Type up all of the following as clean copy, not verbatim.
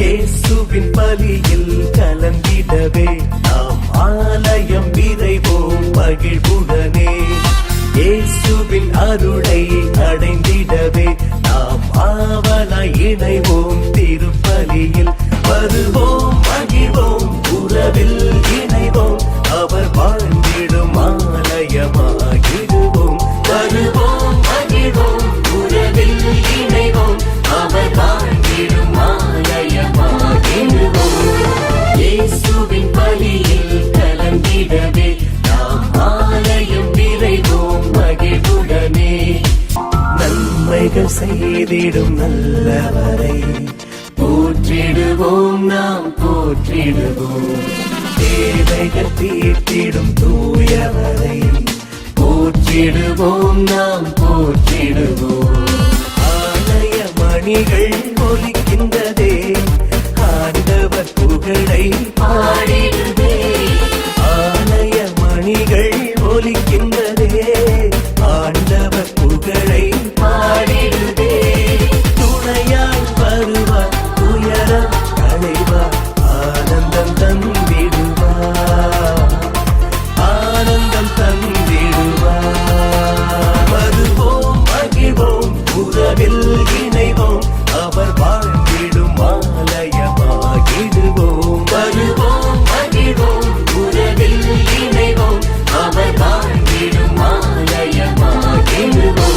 இயேசுவின் பலியில் கலந்திடவே நாம் ஆலயம் விரைவோம் மகிழ்வுடனே. இயேசுவின் அருளை அடைந்திடவே நாம் ஆவலாய் இணைவோம் திருப்பலியில். வருவோம் மகிழ்வோம் உறவில் இணைவோம், அவர் வாழ்ந்திடும் ஆலயமாகிடுவோம். வருவோம் மகிழ்வோம் உறவில் இணைவோம், அவர் வாழ்ந்திடும் ஆலயமாகிடுவோம். இயேசுவின் பலியில் கலந்திடவே நாம் ஆலயம் விரைவோம் மகிழ்வுடனே. நன்மைகள் செய்திடும் நல்லவரை போற்றிடுவோம் நாம் போற்றிடுவோம். தேவைகள் தீர்த்திடும் தூயவரை போற்றிடுவோம் நாம் போற்றிடுவோம். ஆலய மணிகள் ஒலிக்கின்றதே, ஆண்டவர் புகழை பாடிடுதே. ஆலய மணிகள் ஒலிக்கின்றதே, ஆண்டவர் புகழை பாடிடுதே. துணையாய் வருவார், துயரம் களைவார், ஆனந்தம் தந்திடுவார், ஆனந்தம் தந்திடுவார். வருவோம் மகிழ்வோம் உறவில் இணைவோம், அவர் வாழ்ந்திடும் ஆலயமாகிடுவோம். வருவோம் மகிழ்வோம் உறவில் இணைவோம், அவர் வாழ்ந்திடும் ஆலயமாகிடுவோம்.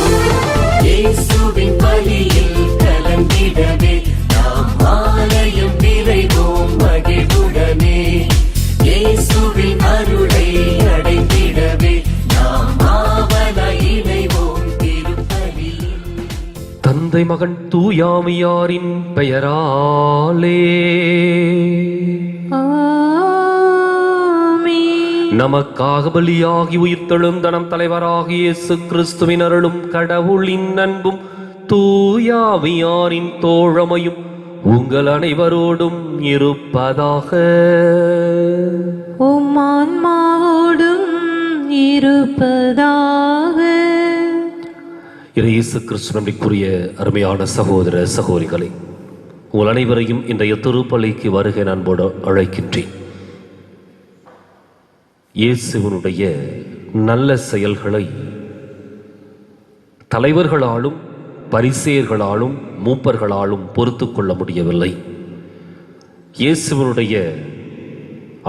இயேசுவின் பலியில் கலந்திடவே நாம் ஆலயம் விரைவோம் மகிழ்வுடனே. இயேசுவின் அருளை அடைந்திடவே நாம் ஆவலாய் இணைவோம் திருப்பலியில். தந்தை மகன் தூயாமியாரின் பெயராலே நமக்காக பலியாகி உயிர்த்தெழுந்த நம் தலைவராகிய இயேசு கிறிஸ்துவின் அருளும் கடவுளின் அன்பும் தூயாவியாரின் தோழமையும் உங்கள் அனைவரோடும் இருப்பதாக. உம் ஆன்மாவோடும் இருப்பதாக. இயேசு கிறிஸ்துவிற்குரிய அருமையான சகோதர சகோதரிகளை, உங்கள் அனைவரையும் இன்றைய திருப்பலிக்கு வருகை அன்போடு அழைக்கின்றேன். இயேசுவினுடைய நல்ல செயல்களை தலைவர்களாலும் பரிசேயர்களாலும் மூப்பர்களாலும் பொறுத்து கொள்ள முடியவில்லை. இயேசுவினுடைய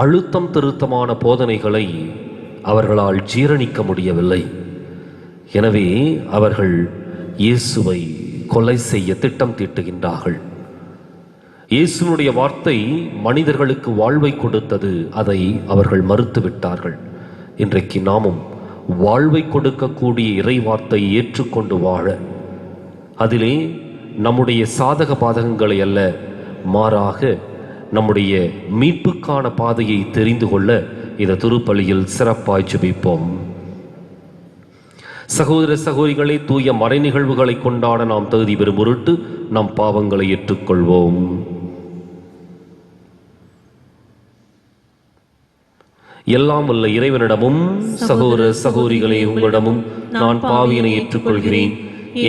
அழுத்தம் திருத்தமான போதனைகளை அவர்களால் ஜீரணிக்க முடியவில்லை. எனவே அவர்கள் இயேசுவை கொலை செய்ய திட்டம் தீட்டுகின்றார்கள். இயேசுனுடைய வார்த்தை மனிதர்களுக்கு வாழ்வை கொடுத்தது, அதை அவர்கள் மறுத்துவிட்டார்கள். இன்றைக்கு நாமும் வாழ்வை கொடுக்கக்கூடிய இறை வார்த்தையை ஏற்றுக்கொண்டு வாழ, அதிலே நம்முடைய சாதக பாதகங்களை அல்ல, மாறாக நம்முடைய மீட்புக்கான பாதையை தெரிந்து கொள்ள இந்த திருப்பலியில் சிறப்பாய் ஜெபிப்போம். சகோதர சகோதரிகளை, தூய மறை நிகழ்வுகளை கொண்டாட நாம் தகுதி பெறும் பொருட்டு நம் பாவங்களை ஏற்றுக்கொள்வோம். எல்லாம் வல்ல இறைவனிடமும் சகோதர சகோதரிகளை உங்களிடமும் நான் பாவியனை ஏற்றுக்கொள்கிறேன்.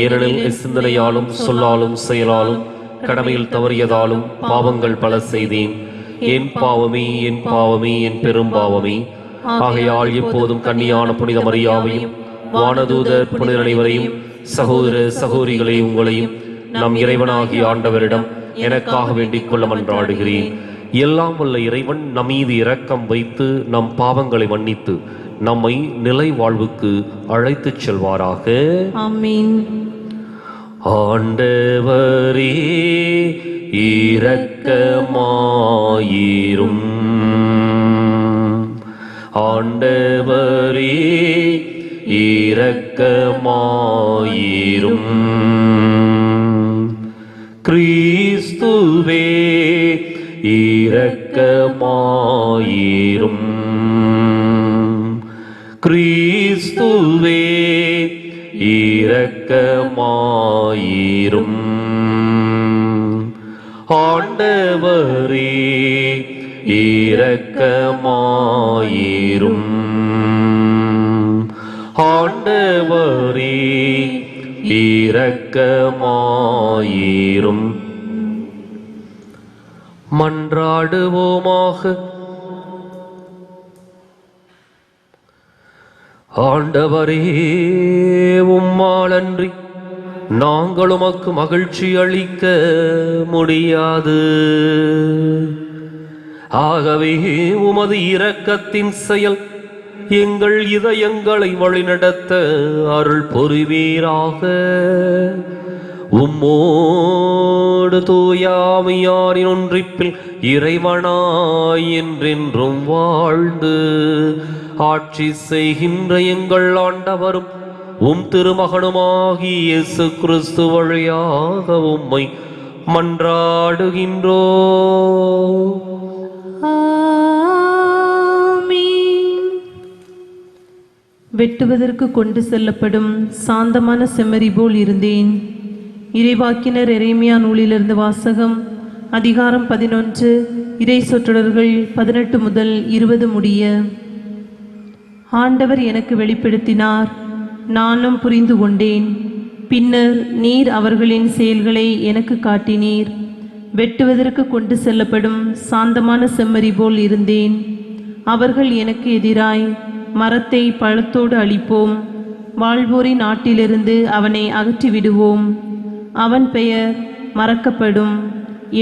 ஏனெனில் சிந்தனையாலும் சொல்லாலும் செயலாலும் கடமையில் தவறியதாலும் பாவங்கள் பல செய்தேன். என் பாவமே என் பாவமே என் பெரும் பாவமே. ஆகையால் எப்போதும் கன்னியான புனித மரியாவையும் வானதூதர் புனிதர் அனைவரையும் சகோதர சகோதரிகளை உங்களையும் நம் இறைவனாகிய ஆண்டவரிடம் எனக்காக வேண்டிக் கொள்ள மன்றாடுகிறேன். எல்லாம் வல்ல இறைவன் நம் மீது இரக்கம் வைத்து நம் பாவங்களை மன்னித்து நம்மை நிலை வாழ்வுக்கு அழைத்துச் செல்வாராக. ஆமென். ஆண்டவரே இரக்கமாயிரும். ஆண்டவரே இரக்கமாயிரும். கிறிஸ்துவே இரக்கமாயிரும். கிறிஸ்துவே இரக்கமாயிரும். ஆண்டவரே இரக்கமாயிரும். ஆண்டவரே இரக்கமாயிரும். மன்றாடுவோமாக. ஆண்டவரே, உம்மாலன்றி நாங்கள் உமக்கு மகிழ்ச்சி அளிக்க முடியாது. ஆகவே உமது இரக்கத்தின் செயல் எங்கள் இதயங்களை வழிநடத்த அருள் புரிவீராக. உம்மோடு தூயாமையாரின் ஒன்றிப்பில் இறைவனாய் என்றென்றும் வாழ்ந்து ஆட்சி செய்கின்ற எங்கள் ஆண்டவரும் உம் திருமகனுமாகி இயேசு கிறிஸ்து வழியாக உம்மை மன்றாடுகின்றோ. வெட்டுவதற்கு கொண்டு செல்லப்படும் சாந்தமான செம்மறி போல் இருந்தேன். இறைவாக்கினர் எரேமியா நூலிலிருந்து வாசகம். அதிகாரம் 11, இறை சொற்றொடர்கள் 18 முதல் 20 முடிய. ஆண்டவர் எனக்கு வெளிப்படுத்தினார், நானும் புரிந்து கொண்டேன். பின்னர் நீர் அவர்களின் செயல்களை எனக்கு காட்டினீர். வெட்டுவதற்கு கொண்டு செல்லப்படும் சாந்தமான செம்மறி போல் இருந்தேன். அவர்கள் எனக்கு எதிராய், மரத்தை பழத்தோடு அழிப்போம், வாழ்வோரின் நாட்டிலிருந்து அவனை அகற்றி விடுவோம், அவன் பெயர் மறக்கப்படும்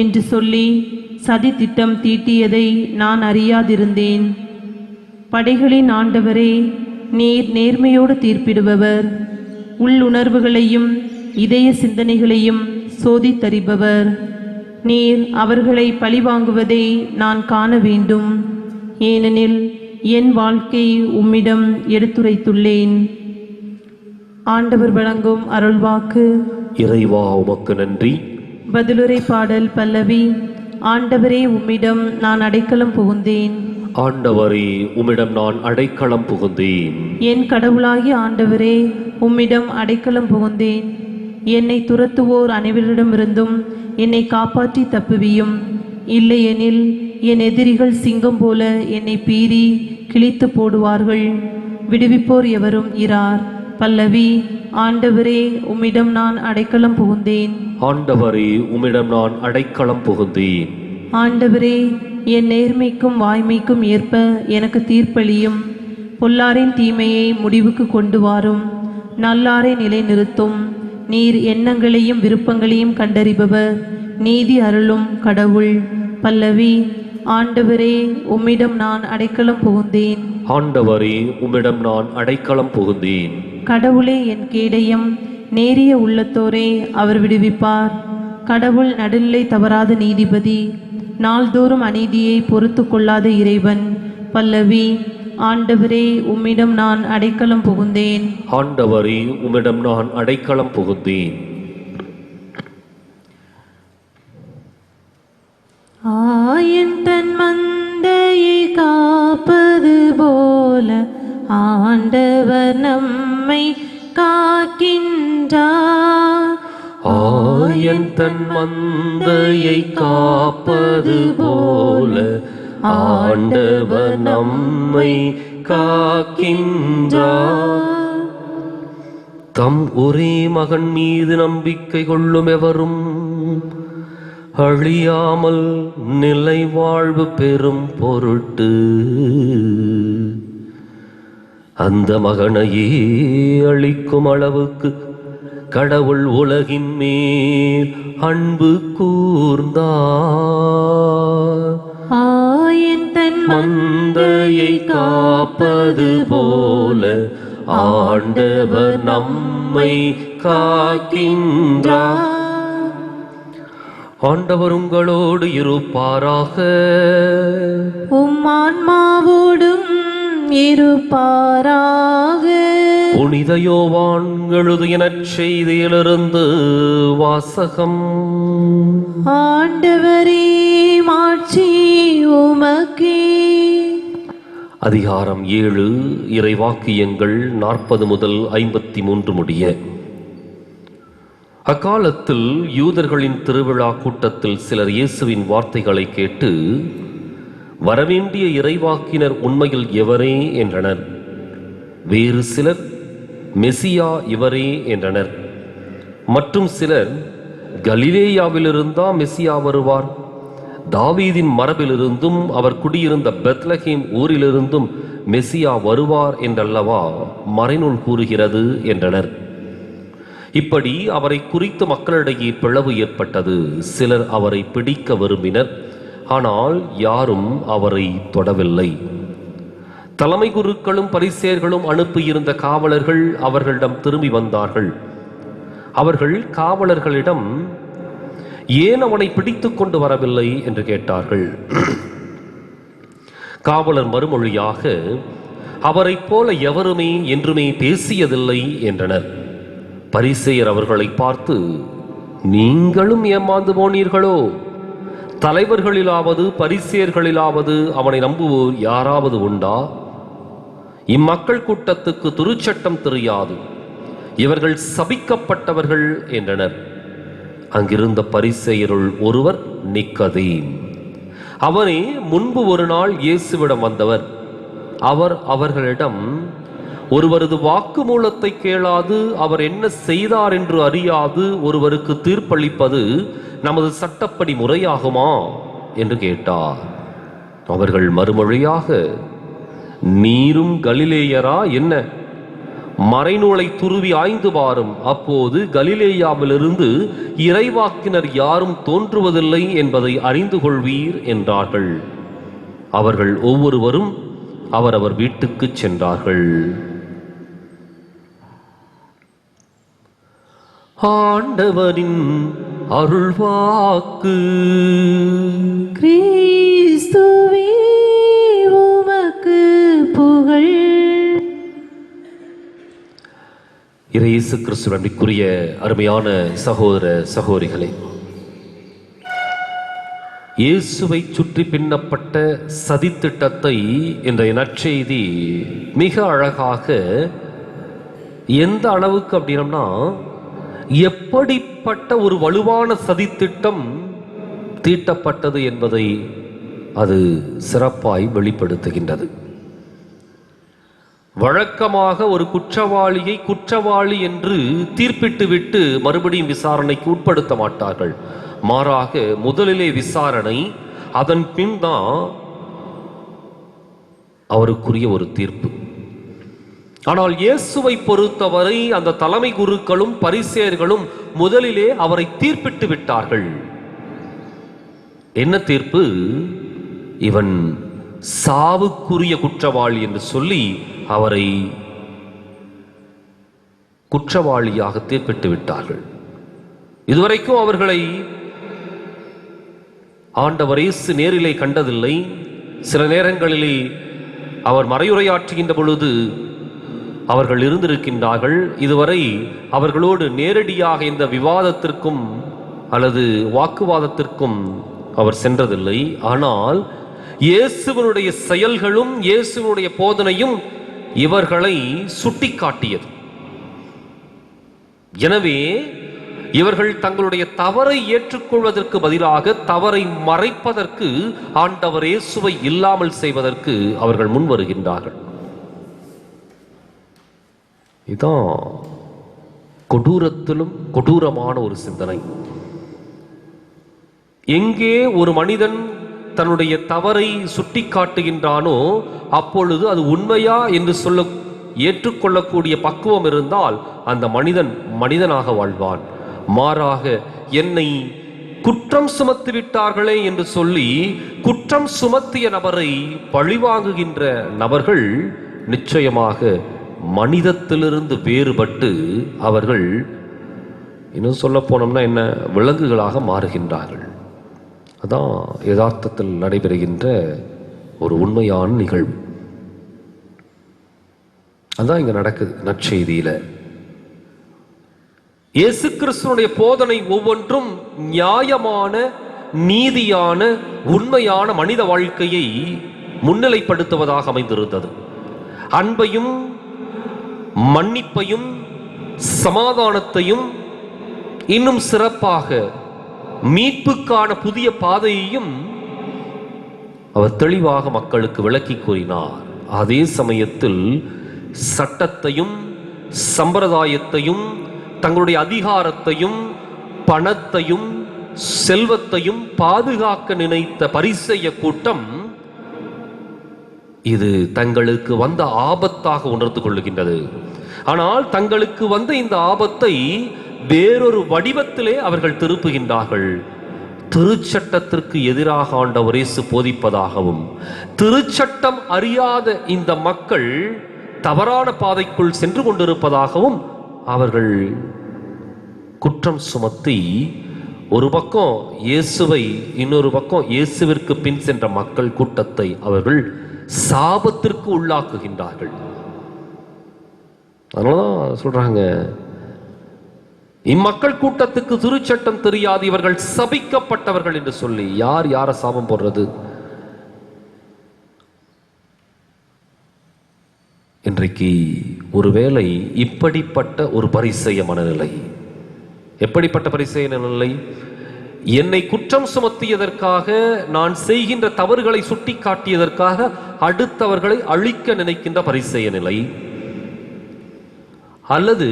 என்று சொல்லி சதி திட்டம் தீட்டியதை நான் அறியாதிருந்தேன். படைகளின் ஆண்டவரே, நீர் நேர்மையோடு தீர்ப்பிடுபவர், உள்ளுணர்வுகளையும் இதய சிந்தனைகளையும் சோதித்தறிபவர். நீர் அவர்களை பழிவாங்குவதை நான் காண வேண்டும், ஏனெனில் என் வாழ்க்கை உம்மிடம் எடுத்துரைத்துள்ளேன். ஆண்டவர் வழங்கும் அருள்வாக்கு. இறைவா, உமக்கு நன்றி. பதிலுரை பாடல் பல்லவி. ஆண்டவரே, உம்மிடம் நான் அடைக்கலம் புகுந்தேன். ஆண்டவரே, உம்மிடம் நான் அடைக்கலம் புகுந்தேன். என் கடவுளாகிய ஆண்டவரே, உம்மிடம் அடைக்கலம் புகுந்தேன். என்னை துரத்துவோர் அனைவரிடமிருந்தும் என்னை காப்பாற்றி தப்புவியும். இல்லையெனில் என் எதிரிகள் சிங்கம் போல என்னை பீறி கிழித்து போடுவார்கள். விடுவிப்போர் எவரும் இரார். பல்லவி. ஆண்டவரே, உம்மிடம் நான் அடைக்கலம் புகுந்தேன். ஆண்டவரே, உம்மிடம் நான் அடைக்கலம் புகுந்தேன். ஆண்டவரே, என் நேர்மைக்கும் வாய்மைக்கும் ஏற்ப எனக்கு தீர்ப்பளியும். பொல்லாரின் தீமையை முடிவுக்கு கொண்டு வாரும், நல்லாரை நிலைநிறுத்தும். நீர் எண்ணங்களையும் விருப்பங்களையும் கண்டறிபவர், நீதி அருளும் கடவுள். பல்லவி. ஆண்டவரே, உம்மிடம் நான் அடைக்கலம் புகுந்தேன். ஆண்டவரே, உம்மிடம் நான் அடைக்கலம் புகுந்தேன். கடவுளே என் கேடயம், நேரிய உள்ளத்தோரே அவர் விடுவிப்பார். கடவுள் நடுநிலை தவறாத நீதிபதி, நாள்தோறும் அநீதியை பொறுத்து கொள்ளாத இறைவன். பல்லவி. ஆண்டவரே, உம்மிடம் நான் அடைக்கலம் புகுந்தேன். ஆண்டவரே, உம்மிடம் நான் அடைக்கலம் புகுந்தேன். ஆயன் தன் மந்தையை காப்பது போல ஆண்டவர் நம்மை காக்கின்றார். ஆயன் தன் மந்தையை காப்பது போல ஆண்டவர் நம்மை காக்கின்றார். தம் ஒரே மகன் மீது நம்பிக்கை கொள்ளும் எவரும் அழியாமல் நிலை வாழ்வு பெறும் பொருட்டு அந்த மகனையே அளிக்கும் அளவுக்கு கடவுள் உலகின் மேல் அன்பு கூர்ந்தார். ஆயன் தன் மந்தையை காப்பது போல ஆண்டவர் நம்மை காக்கின்றார். ஆண்டவர் உங்களோடு இருப்பாராக. உம் ஆன்மாவோடும் இருப்பாராக. புனித யோவான் எழுதிய நற்செய்தியிலிருந்து வாசகம். ஆண்டவரே, மாட்சி உமக்கே. அதிகாரம் 7, இறைவாக்கியங்கள் 40 முதல் 53 முடிய. அக்காலத்தில் யூதர்களின் திருவிழா கூட்டத்தில் சிலர் இயேசுவின் வார்த்தைகளை கேட்டு, வரவேண்டிய இறைவாக்கினர் உண்மையில் எவரே என்றனர். வேறு சிலர், மெசியா இவரே என்றனர். மற்றும் சிலர், கலிலேயாவிலிருந்தா மெசியா வருவார்? தாவீதின் மரபிலிருந்தும் அவர் குடியிருந்த பெத்லகேம் ஊரிலிருந்தும் மெசியா வருவார் என்றல்லவா மறைநூல் கூறுகிறது என்றனர். இப்படி அவரை குறித்து மக்களிடையே பிளவு ஏற்பட்டது. சிலர் அவரை பிடிக்க விரும்பினர், ஆனால் யாரும் அவரை தொடவில்லை. தலைமை குருக்களும் பரிசேயர்களும் அனுப்பியிருந்த காவலர்கள் அவர்களிடம் திரும்பி வந்தார்கள். அவர்கள் காவலர்களிடம் ஏன் அவனை பிடித்துக் கொண்டு வரவில்லை என்று கேட்டார்கள். காவலர் மறுமொழியாக, அவரைப் போல எவருமே என்றுமே பேசியதில்லை என்றனர். பரிசேயர் அவர்களை பார்த்து, நீங்களும் ஏமாந்து போனீர்களோ? தலைவர்களிலாவது பரிசேயர்களிலாவது அவனை நம்புவோர் யாராவது உண்டா? இம்மக்கள் கூட்டத்துக்கு துருச்சட்டம் தெரியாது, இவர்கள் சபிக்கப்பட்டவர்கள் என்றனர். அங்கிருந்த பரிசேயருள் ஒருவர் நிக்கதேம். அவனே முன்பு ஒரு நாள் இயேசுவிடம் வந்தவர். அவர் அவர்களிடம், ஒருவரது வாக்குமூலத்தை கேளாது அவர் என்ன செய்தார் என்று அறியாது ஒருவருக்கு தீர்ப்பளிப்பது நமது சட்டப்படி முறையாகுமா என்று கேட்டார். அவர்கள் மறுமொழியாக, நீரும் கலிலேயரா என்ன? மறைநூலை துருவி ஆய்ந்து பாரும், அப்போது கலிலேயாவிலிருந்து இறைவாக்கினர் யாரும் தோன்றுவதில்லை என்பதை அறிந்து கொள்வீர் என்றார்கள். அவர்கள் ஒவ்வொருவரும் அவரவர் வீட்டுக்கு சென்றார்கள். ஆண்டவரின் அருள்வாக்கு. கிறிஸ்துவே உமக்கு புகழ். இயேசு கிறிஸ்துவிற்குரிய அருமையான சகோதர சகோதரிகளே, இயேசுவை சுற்றி பின்னப்பட்ட சதித்திட்டத்தை இன்றைய நற்செய்தி மிக அழகாக, எந்த அளவுக்கு அப்படின்னா, எப்படிப்பட்ட ஒரு வலுவான சதித்திட்டம் தீட்டப்பட்டது என்பதை அது சிறப்பாய் வெளிப்படுத்துகின்றது. வழக்கமாக ஒரு குற்றவாளியை குற்றவாளி என்று தீர்ப்பிட்டுவிட்டு மறுபடியும் விசாரணைக்கு உட்படுத்த மாட்டார்கள். மாறாக முதலிலே விசாரணை, அதன் பின் தான் அவருக்குரிய ஒரு தீர்ப்பு. ஆனால் இயேசுவை பொறுத்தவரை அந்த தலைமை குருக்களும் பரிசேயர்களும் முதலிலே அவரை தீர்ப்பிட்டு விட்டார்கள். என்ன தீர்ப்பு? இவன் சாவுக்குரிய குற்றவாளி என்று சொல்லி அவரை குற்றவாளியாக தீர்ப்பிட்டு விட்டார்கள். இதுவரைக்கும் அவர்களை ஆண்டவர் இயேசு நேரிலே கண்டதில்லை. சில நேரங்களிலே அவர் மறையுரையாற்றுகின்ற பொழுது அவர்கள் இருந்திருக்கின்றார்கள். இதுவரை அவர்களோடு நேரடியாக இந்த விவாதத்திற்கும் அல்லது வாக்குவாதத்திற்கும் அவர் சென்றதில்லை. ஆனால் இயேசுவினுடைய செயல்களும் இயேசுவினுடைய போதனையும் இவர்களை சுட்டிக்காட்டியது. எனவே இவர்கள் தங்களுடைய தவறை ஏற்றுக்கொள்வதற்கு பதிலாக தவறை மறைப்பதற்கு, ஆண்டவர் இயேசுவை இல்லாமல் செய்வதற்கு அவர்கள் முன் வருகின்றார்கள். இதான் கொடூரத்திலும் கொடூரமான ஒரு சிந்தனை. எங்கே ஒரு மனிதன் தன்னுடைய தவறை சுட்டி காட்டுகின்றானோ அப்பொழுது அது உண்மையா என்று சொல்ல ஏற்றுக்கொள்ளக்கூடிய பக்குவம் இருந்தால் அந்த மனிதன் மனிதனாக வாழ்வான். மாறாக என்னை குற்றம் சுமத்தி விட்டார்களே என்று சொல்லி குற்றம் சுமத்திய நபரை பழிவாங்குகின்ற நபர்கள் நிச்சயமாக மனிதத்திலிருந்து வேறுபட்டு அவர்கள், இன்னும் சொல்ல போனோம்னா என்ன, விலங்குகளாக மாறுகின்றார்கள். அதான் யதார்த்தத்தில் நடைபெறுகின்ற ஒரு உண்மையான நிகழ்வு. அதான் இங்க நடக்குது நற்செய்தியில. இயேசு கிறிஸ்துவினுடைய போதனை ஒவ்வொன்றும் நியாயமான, நீதியான, உண்மையான மனித வாழ்க்கையை முன்னிலைப்படுத்துவதாக அமைந்திருந்தது. அன்பையும் மன்னிப்பையும் சமாதானத்தையும் இன்னும் சிறப்பாக மீட்புக்கான புதிய பாதையையும் அவர் தெளிவாக மக்களுக்கு விளக்கி கூறினார். அதே சமயத்தில் சட்டத்தையும் சம்பிரதாயத்தையும் தங்களுடைய அதிகாரத்தையும் பணத்தையும் செல்வத்தையும் பாதுகாக்க நினைத்த பரிசேய கூட்டம் இது தங்களுக்கு வந்த ஆபத்தாக உணர்ந்து கொள்ளுகின்றது. ஆனால் தங்களுக்கு வந்த இந்த ஆபத்தை வேறொரு வடிவத்திலே அவர்கள் திருப்புகின்றார்கள். திருச்சட்டத்திற்கு எதிராக ஆண்டவர் இயேசு போதிப்பதாகவும், திருச்சட்டம் அறியாத இந்த மக்கள் தவறான பாதைக்குள் சென்று கொண்டிருப்பதாகவும் அவர்கள் குற்றம் சுமத்தி, ஒரு பக்கம் இயேசுவை, இன்னொரு பக்கம் இயேசுவிற்கு பின் சென்ற மக்கள் கூட்டத்தை அவர்கள் சாபத்திற்கு உள்ளாக்குகின்றார்கள். அதனாலதான் சொல்றாங்க, இம்மக்கள் கூட்டத்துக்கு திருச்சட்டம் தெரியாது, இவர்கள் சபிக்கப்பட்டவர்கள் என்று சொல்லி. யார் யார சாபம் போடுறது? இன்றைக்கு ஒருவேளை இப்படிப்பட்ட ஒரு பரிசேய மனநிலை, எப்படிப்பட்ட பரிசேய மனநிலை? என்னை குற்றம் சுமத்தியதற்காக, நான் செய்கின்ற தவறுகளை சுட்டி காட்டியதற்காக அடுத்தவர்களை அழிக்க நினைக்கின்ற பரிசேய நிலை, அல்லது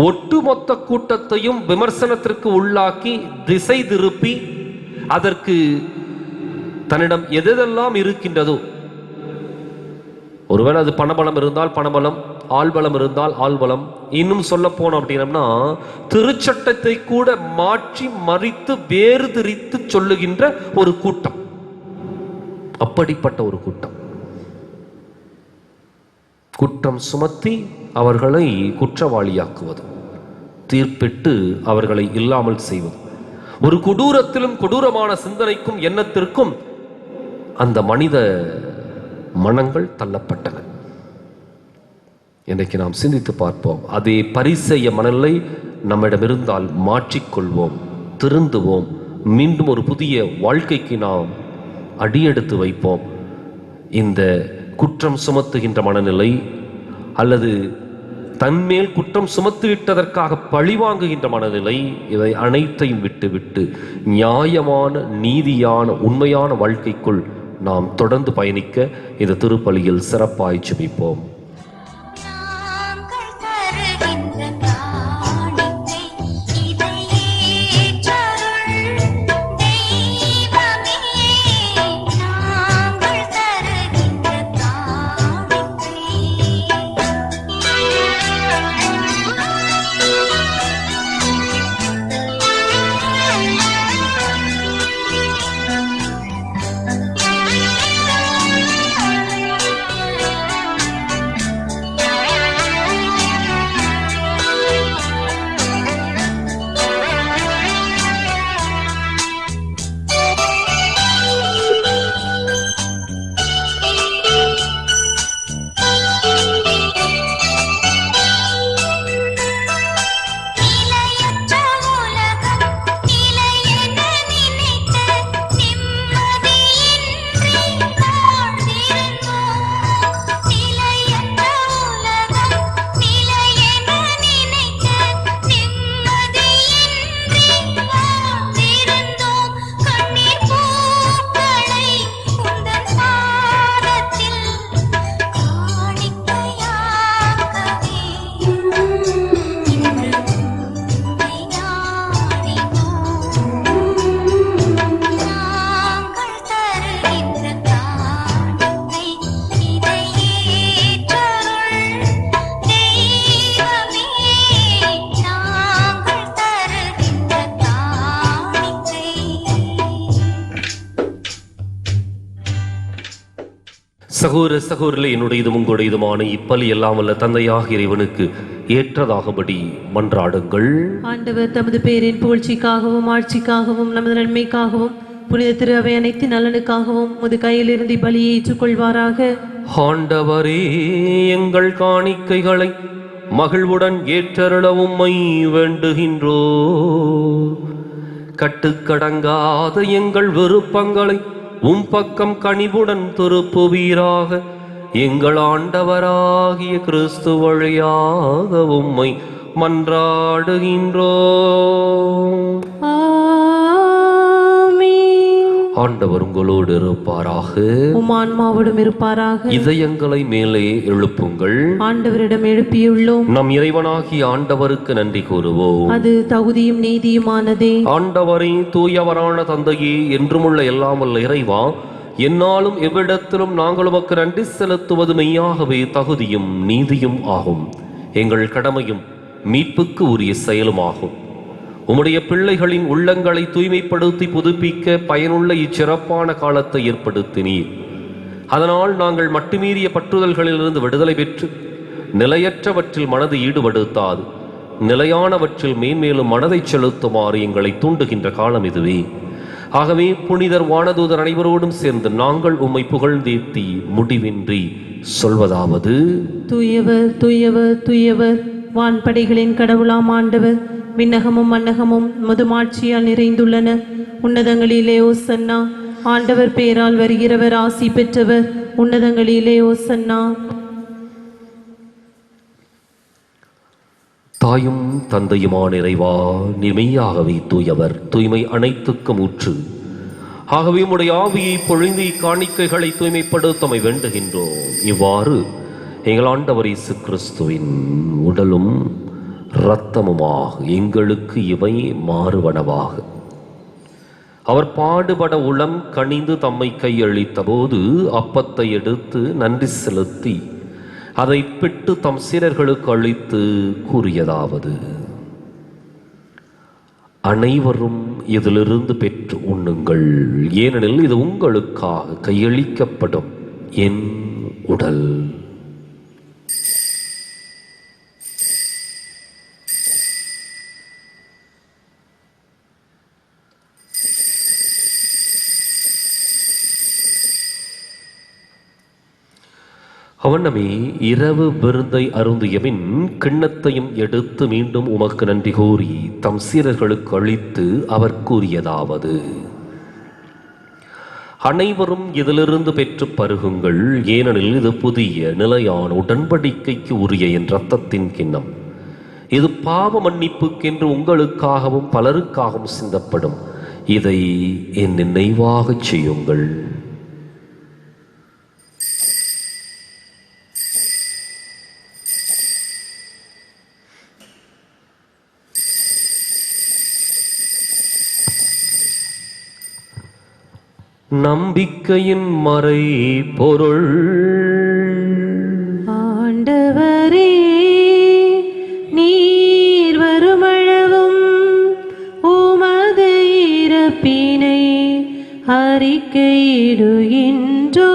ஒட்டுமொத்த கூட்டத்தையும் விமர்சனத்திற்கு உள்ளாக்கி திசை திருப்பி அதற்கு தன்னிடம் எதெல்லாம் இருக்கின்றதோ, ஒருவேளை அது பணபலம் இருந்தால் பணபலம், ஆள்பலம் இருந்தால் ஆள்பலம், இன்னும் சொல்ல போனோம் அப்படின்னா திருச்சட்டத்தை கூட மாற்றி மறித்து வேறு திரித்து சொல்லுகின்ற ஒரு கூட்டம். அப்படிப்பட்ட ஒரு கூட்டம் குற்றம் சுமத்தி அவர்களை குற்றவாளியாக்குவது, தீர்ப்பிட்டு அவர்களை இல்லாமல் செய்வது, ஒரு கொடூரத்திலும் கொடூரமான சிந்தனைக்கும் எண்ணத்திற்கும் அந்த மனித மனங்கள் தள்ளப்பட்டன. இன்றைக்கு நாம் சிந்தித்து பார்ப்போம். அதே பரிசேய மனநிலை நம்மிடம் இருந்தால் மாற்றிக்கொள்வோம், திருந்துவோம், மீண்டும் ஒரு புதிய வாழ்க்கைக்கு நாம் அடியெடுத்து வைப்போம். இந்த குற்றம் சுமத்துகின்ற மனநிலை, அல்லது தன்மேல் குற்றம் சுமத்திவிட்டதற்காக பழிவாங்குகின்ற மனநிலை, இவை அனைத்தையும் விட்டுவிட்டு நியாயமான, நீதியான, உண்மையான வாழ்க்கைக்குள் நாம் தொடர்ந்து பயணிக்க இந்த திருப்பலியில் சிறப்பாய் ஜெபிப்போம். சகோதர சகோதரிலே, என்னுடையதும் உங்களுடையதுமான இப்பலி எல்லாம் வல்ல தந்தையாக இறைவனுக்கு ஏற்றதாகபடி மன்றாடுங்கள். ஆண்டவர் தமது பேரின் புகழ்ச்சிக்காகவும் ஆட்சிக்காகவும் நமது நன்மைக்காகவும் புனித திரு அவை அனைத்து நலனுக்காகவும் உமது கையிலிருந்து பலியை ஏற்றுக்கொள்வாராக. ஆண்டவரே, எங்கள் காணிக்கைகளை மகிழ்வுடன் ஏற்றருள உம்மை வேண்டுகின்றோ. கட்டுக்கடங்காத எங்கள் விருப்பங்களை உம் பக்கம் கனிவுடன் திருப்புவீராக. எங்கள் ஆண்டவராகிய கிறிஸ்து வழியாக உம்மை மன்றாடுகின்றோ. ஆண்டவர் உங்களோடு இருப்பாராக. உம் ஆன்மாவோடும் இருப்பாராக. இதயங்களை மேலே எழுப்புங்கள். ஆண்டவரிடம் எழுப்பியுள்ளோம். நம் இறைவனாகிய ஆண்டவருக்கு நன்றி கூறுவோம். அது தகுதியும் நீதியுமானதே. ஆண்டவரே, தூயவரான தந்தையே, என்றுமுள்ள எல்லாம் வல்ல இறைவா, என்னாலும் எவ்விடத்திலும் நாங்கள் உமக்கு நன்றி செலுத்துவது மெய்யாகவே தகுதியும் நீதியும் ஆகும். எங்கள் கடமையும் மீட்புக்கு உரிய செயலுமாகும். உம்முடைய பிள்ளைகளின் உள்ளங்களை தூய்மைப்படுத்தி புதுப்பிக்க பயனுள்ள இச்சிறப்பான காலத்தை ஏற்படுத்தினீர். அதனால் நாங்கள் மட்டுமீறிய பற்றுதல்களிலிருந்து விடுதலை பெற்று நிலையற்றவற்றில் மனதை ஈடுபடுத்தாது நிலையானவற்றில் மேன்மேலும் மனதை செலுத்துமாறு எங்களை தூண்டுகின்ற காலம் இதுவே. ஆகவே புனிதர் வானதூதர் அனைவரோடும் சேர்ந்து நாங்கள் உம்மை புகழ்ந்தேத்தி முடிவின்றி சொல்வதாவது: தூயவர் தூயவர் தூயவர், வான்படைகளின் கடவுளாம் ஆண்டவர். விண்ணகமும் மன்னகமும் மதுமாட்சியால் நிறைந்துள்ளன. உன்னதங்களிலே ஓசன்னா. ஆண்டவர் பேரால் வருகிறவர் ஆசி பெற்றவர். உன்னதங்களிலே ஓசன்னா. தாயும் தந்தையுமான இறைவா, நீர் மெய்யாகவே தூயவர், தூய்மை அனைத்துக்கும் ஊற்று. ஆகவே உம்முடைய ஆவியை பொழிந்து காணிக்கைகளை தூய்மைப்படுத்தமை வேண்டுகின்றோம். இவ்வாறு எங்கள் ஆண்டவர் இயேசு கிறிஸ்துவின் உடலும் இரத்தமுமாக எங்களுக்கு இவை மாறுவனவாக. அவர் பாடுபட உளம் கனிந்து தம்மை கையளித்த போது அப்பத்தை எடுத்து நன்றி செலுத்தி அதை பிட்டு தம் சீடர்களுக்கு அளித்து கூறியதாவது: அனைவரும் இதிலிருந்து பெற்று உண்ணுங்கள், ஏனெனில் இது உங்களுக்காக கையளிக்கப்படும் என் உடல். அவனமே இரவு விருந்தை அருந்தியபின் கிண்ணத்தையும் எடுத்து மீண்டும் உமக்கு நன்றி கூறி தம் சீடர்களுக்கு அளித்து அவர் கூறியதாவது: அனைவரும் இதிலிருந்து பெற்று பருகுங்கள், ஏனெனில் இது புதிய நிலையான உடன்படிக்கைக்கு உரிய என் இரத்தத்தின் கிண்ணம். இது பாவ மன்னிப்புக்கென்று உங்களுக்காகவும் பலருக்காகவும் சிந்தப்படும். இதை என் நினைவாகச் செய்யுங்கள். நம்பிக்கையின் மறை பொருள். ஆண்டவரே, நீர் வருமளவும் உமது இறப்பினை அறிக்கையிடுகின்றோ,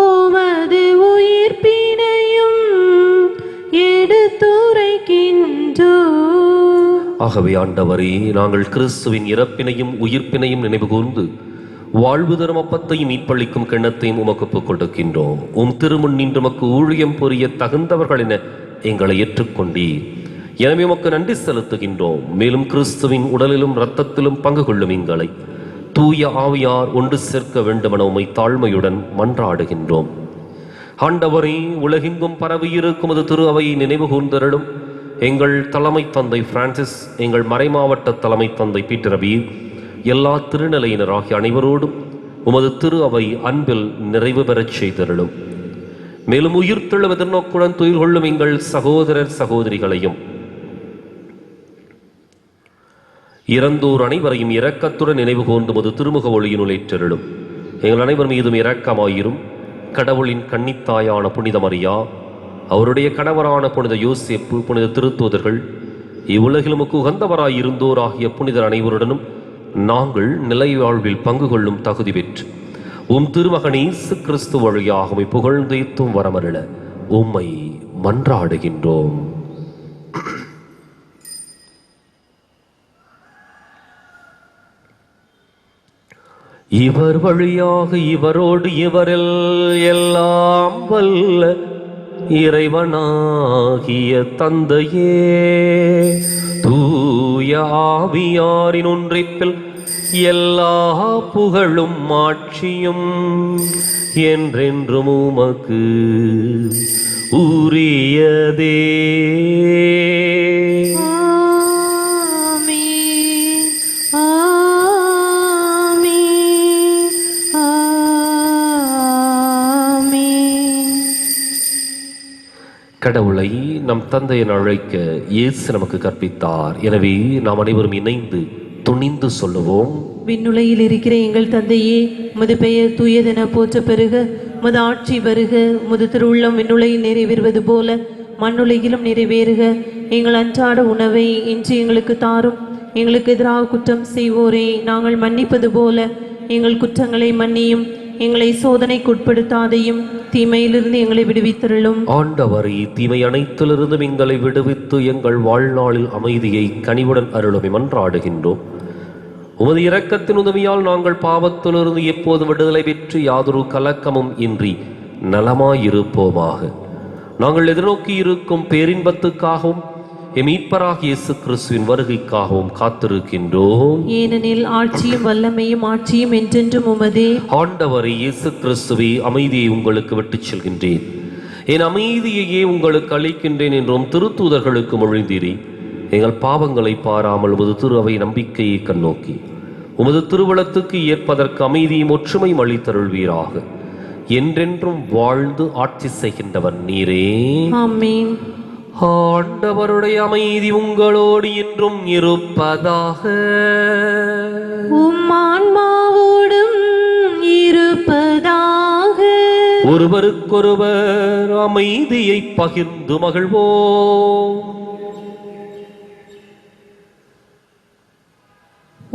உமது உயிர்ப்பினையும் எடுத்துரைக்கின்றோ. ஆகவே ஆண்டவரே, நாங்கள் கிறிஸ்துவின் இறப்பினையும் உயிர்ப்பினையும் நினைவு கூர்ந்து வாழ்வு தரும் அப்பத்தையும் மீட்பளிக்கும் கிண்ணத்தையும் உமக்கு ஒப்புக் கொடுக்கின்றோம். உம் திருமுன் நின்று உமக்கு ஊழியம் புரிய தகுந்தவர்கள் என எங்களை ஏற்றுக்கொண்டீர். எனவே உமக்கு நன்றி செலுத்துகின்றோம். மேலும் கிறிஸ்துவின் உடலிலும் இரத்தத்திலும் பங்கு கொள்ளும் எங்களை தூய ஆவியார் ஒன்று சேர்க்க வேண்டுமென உம்மை தாழ்மையுடன் மன்றாடுகின்றோம். ஆண்டவரே, உலகெங்கும் பரவியிருக்கும் அது திரு அவையை நினைவு கூர்ந்தருளும். எங்கள் தலைமை தந்தை பிரான்சிஸ், எங்கள் மறைமாவட்ட தலைமை தந்தை பீட்டர் ரவி, எல்லா திருநிலையினராகிய அனைவரோடும் உமது திரு அவை அன்பில் நிறைவு பெறச் செய்தருளும். மேலும் உயிர்த்தெழும் எதிர்நோக்குடன் துயில் கொள்ளும் எங்கள் சகோதரர் சகோதரிகளையும் இறந்தோர் அனைவரையும் இரக்கத்துடன் நினைவு கூர்ந்து உமது திருமுக ஒளியினுள் ஏற்றருளும். எங்கள் அனைவர் மீதும் இரக்கமாயிரும். கடவுளின் கன்னித்தாயான புனித மரியா, அவருடைய கணவரான புனித யோசேப்பு, புனித திருத்தூதர்கள், இவ்வுலகில் உமக்கு உகந்தவராய் இருந்தோர் ஆகிய புனிதர் அனைவருடனும் நாங்கள் நிலை வாழ்வில் பங்கு கொள்ளும் தகுதி பெற்று உம் திருமகன் இயேசு கிறிஸ்து வழியாக உம்மை புகழ்ந்தேத்தும் வரமருள உம்மை மன்றாடுகின்றோம். இவர் வழியாக இவரோடு இவரில் எல்லாம் வல்ல இறைவனாகிய தந்தையே, தூய ஆவியாரின் ஒன்றிப்பில் எல்லா புகழும் ஆட்சியும் என்றென்றும் உமக்கு உரியதே. ஆமென், ஆமென். கடவுளை நம் தந்தை என அழைக்க இயேசு நமக்கு கற்பித்தார். எனவே நாம் அனைவரும் இணைந்து துணிந்து சொல்லுவோம். விண்ணுலகில் இருக்கிற எங்கள் தந்தையே, உமது பெயர் தூயதென போற்ற பெறுக. உமது ஆட்சி வருக. உமது திருவுள்ளம் விண்ணுலகில் நிறைவேறுவது போல மண்ணுலகிலும் நிறைவேறுக. எங்கள் அன்றாட உணவை இன்று எங்களுக்கு தாரும். எங்களுக்கு எதிராக குற்றம் செய்வோரே நாங்கள் மன்னிப்பது போல எங்கள் குற்றங்களை மன்னியும். எங்களை சோதனைக்குட்படுத்தாதையும் தீமையிலிருந்து எங்களை விடுவித்தருளும். ஆண்டவரே, தீமை அனைத்திலிருந்தும் எங்களை விடுவித்து எங்கள் வாழ்நாளில் அமைதியை கனிவுடன் அருளும் மன்றாடுகின்றோம். உமது இரக்கத்தின் உதவியால் நாங்கள் பாவத்திலிருந்து எப்போது விடுதலை பெற்று யாதொரு கலக்கமும் இன்றி நலமாயிருப்போமாக. நாங்கள் எதிர்நோக்கி இருக்கும் பேரின்பத்துக்காகவும் மீட்பராகிய இயேசு கிறிஸ்துவின் வருகைக்காகவும் காத்திருக்கின்றோம். ஏனெனில் ஆட்சியும் வல்லமையும் ஆட்சியும் என்றென்றும் உமதே. ஆண்டவரே இயேசு கிறிஸ்துவே, அமைதியை உங்களுக்கு விட்டுச் செல்கின்றேன், என் அமைதியையே உங்களுக்கு அளிக்கின்றேன் என்றும் திருத்தூதர்களுக்கு மொழிந்தீரே. எங்கள் பாவங்களை பாராமல் உமது திரு அவை நம்பிக்கையை கண்ணோக்கி உமது திருவளத்துக்கு ஏற்பதற்கு அமைதியும் ஒற்றுமையும் அளித்தருள்வீராக. என்றென்றும் வாழ்ந்து ஆட்சி செய்கின்றவர் நீரே. ஆமென். ஆண்டவருடைய அமைதி உங்களோடு என்றும் இருப்பதாக. உம் ஆன்மாவோடும் இருப்பதாக. ஒருவருக்கொருவர் அமைதியை பகிர்ந்து மகிழ்வோம்.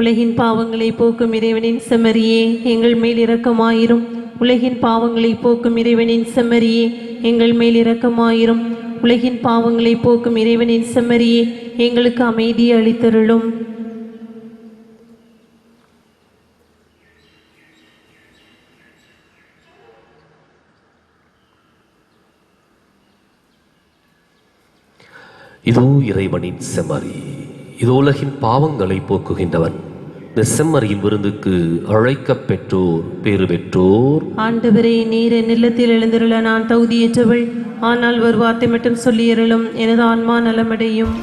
உலகின் பாவங்களை போக்கும் இறைவனின் செம்மறியே, எங்கள் மேல் இரக்கமாயிரும். உலகின் பாவங்களை போக்கும் இறைவனின் செம்மறியே, எங்கள் மேல் இரக்கமாயிரும். உலகின் பாவங்களை போக்கும் இறைவனின் செம்மறியே, எங்களுக்கு அமைதியை அளித்தருளும். இதோ இறைவனின் செம்மறி, இது உலகின் பாவங்களை போக்குகின்றவன். இந்த செம்மறியின் விருந்துக்கு அழைக்கப் பெற்றோர் பேறு பெற்றோர். ஆண்டவரே, நீர் என் இல்லத்தில் எழுந்திருள நான் தகுதியற்றவள். ஆனால் ஒரு வார்த்தை மட்டும் சொல்லியருளும், எனது ஆன்மா நலமடையும்.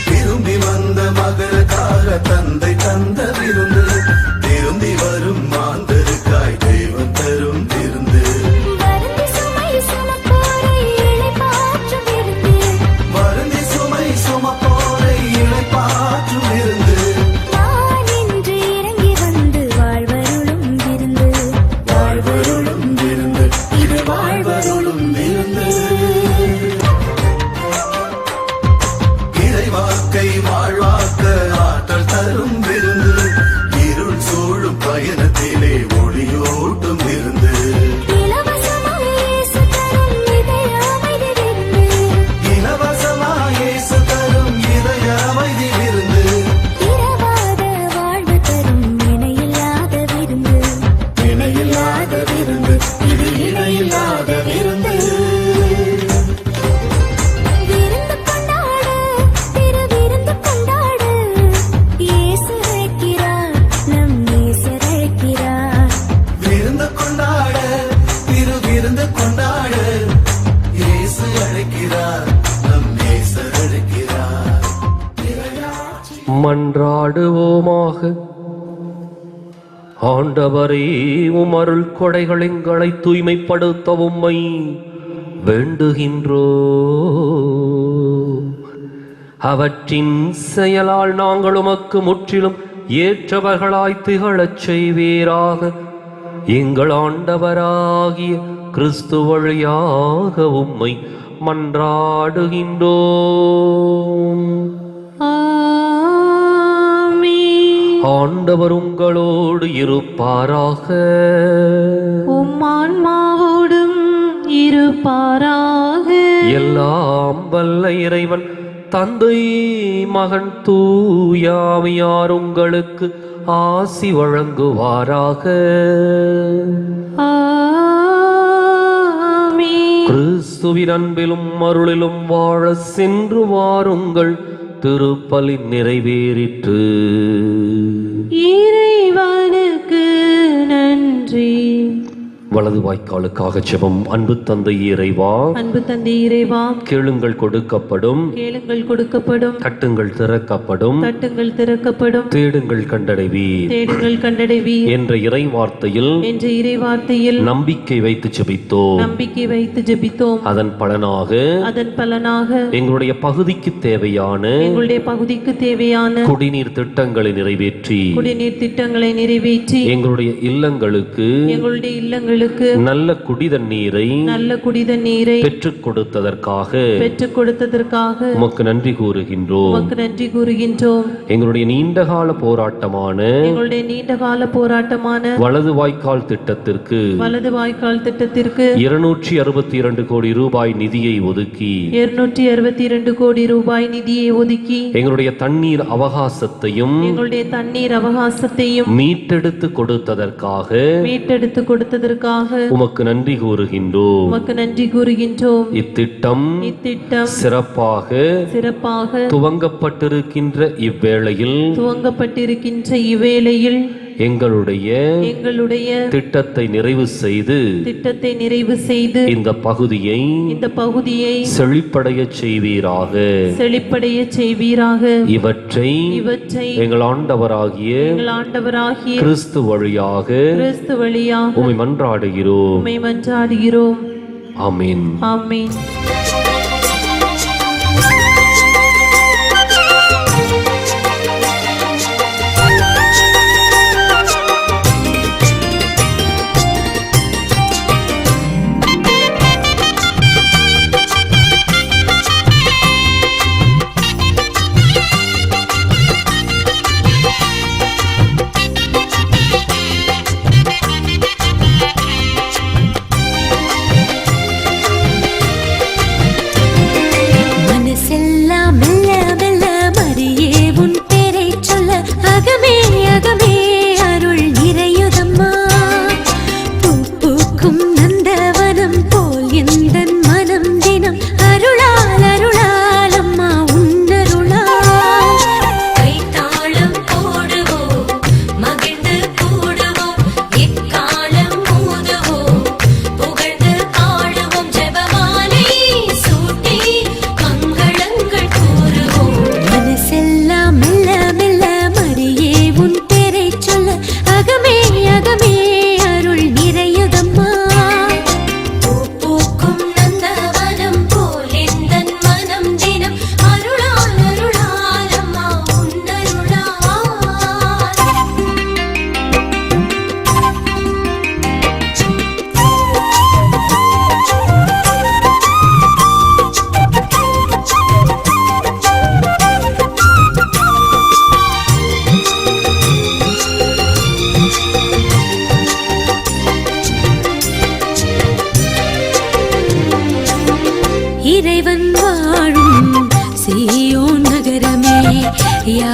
திரும்பி வந்த மகரக்கார தந்தை தந்த விருந்து, திரும்பி வரும் மாந்தருக்காய் தெய்வம் தரும் விருந்து. வருந்தி சுமை சுமப்போரை இளைப்பாற்றும் விருந்து. நான் இன்று இறங்கி வந்து வாழ்வருளும் விருந்து. வாழ்வருளும் விருந்து, இது வாழ்வருளும் விருந்து. வாழ்க்கை வாழ்வாக்க ஆற்றல் தரும் விருந்து. இருள் சூழும் பயணத்திலே ஒளியோட்டும் விருந்து. இலவசமாய் இயேசு தரும் இதய அமைதி விருந்து. இரவாத வாழ்வு தரும் இணையில்லாத விருந்து. இணையில்லாத விருந்து, இது இணையில்லாத விருந்து. மன்றாடுவோமாக. ஆண்டவரே, உம் அருள் கொடைகள் எங்களை தூய்மைப்படுத்த உம்மை வேண்டுகின்றோ. அவற்றின் செயலால் நாங்கள் உமக்கு முற்றிலும் ஏற்றவர்களாய் திகழச் செய்வீராக. எங்கள் ஆண்டவராகிய கிறிஸ்து வழியாக உம்மை மன்றாடுகின்றோம். ஆண்டவர் உங்களோடு இருப்பாராக. உம் ஆன்மாவோடும் இருப்பாராக. எல்லாம் வல்ல இறைவன் தந்தை, மகன், தூயாவியார் உங்களுக்கு ஆசி வழங்குவாராக. ஆமென். கிறிஸ்து கிறிஸ்துவின் அன்பிலும் அருளிலும் வாழ சென்று வாருங்கள். திருப்பலி நிறைவேறிற்று. இறைவனுக்கு நன்றி. வலது வாய்க்காலுக்காக ஜெபம். அன்பு தந்தை இறைவா, அன்பு தந்தை இறைவா, கேளுங்கள் கொடுக்கப்படும், கேளுங்கள் கொடுக்கப்படும், கட்டுங்கள் திறக்கப்படும், தட்டுங்கள் திறக்கப்படும், தேடுங்கள் கண்டடைவீர் தேடுங்கள் கண்டடைவீர் என்ற இறை வார்த்தையில் என்ற இறை வார்த்தையில் நம்பிக்கை வைத்து ஜெபித்தோம். நம்பிக்கை வைத்து ஜெபித்தோம். அதன் பலனாக எங்களுடைய பகுதிக்கு தேவையான எங்களுடைய பகுதிக்கு தேவையான குடிநீர் திட்டங்களை நிறைவேற்றி எங்களுடைய இல்லங்களுக்கு நல்ல குடிதண்ணீரை பெற்றுக் கொடுத்ததற்காக உமக்கு நன்றி கூறுகின்றோம். எங்களுடைய நீண்டகால போராட்டமான வலது வாய்க்கால் திட்டத்திற்கு 262 கோடி ரூபாய் நிதியை ஒதுக்கி எங்களுடைய தண்ணீர் அவகாசத்தையும் மீட்டெடுத்து கொடுத்ததற்காக உமக்கு நன்றி கூறுகின்றோம். இத்திட்டம் சிறப்பாக துவங்கப்பட்டிருக்கின்ற இவ்வேளையில் எங்களுடைய திட்டத்தை நிறைவு செய்து இந்த பகுதியை செழிப்படைய செய்வீராக. இவற்றை எங்கள் ஆண்டவராகிய கிறிஸ்து வழியாக உம்மை மன்றாடுகிறோம். ஆமென். இறைவன் வாழும் சீயோன் நகரமே, யா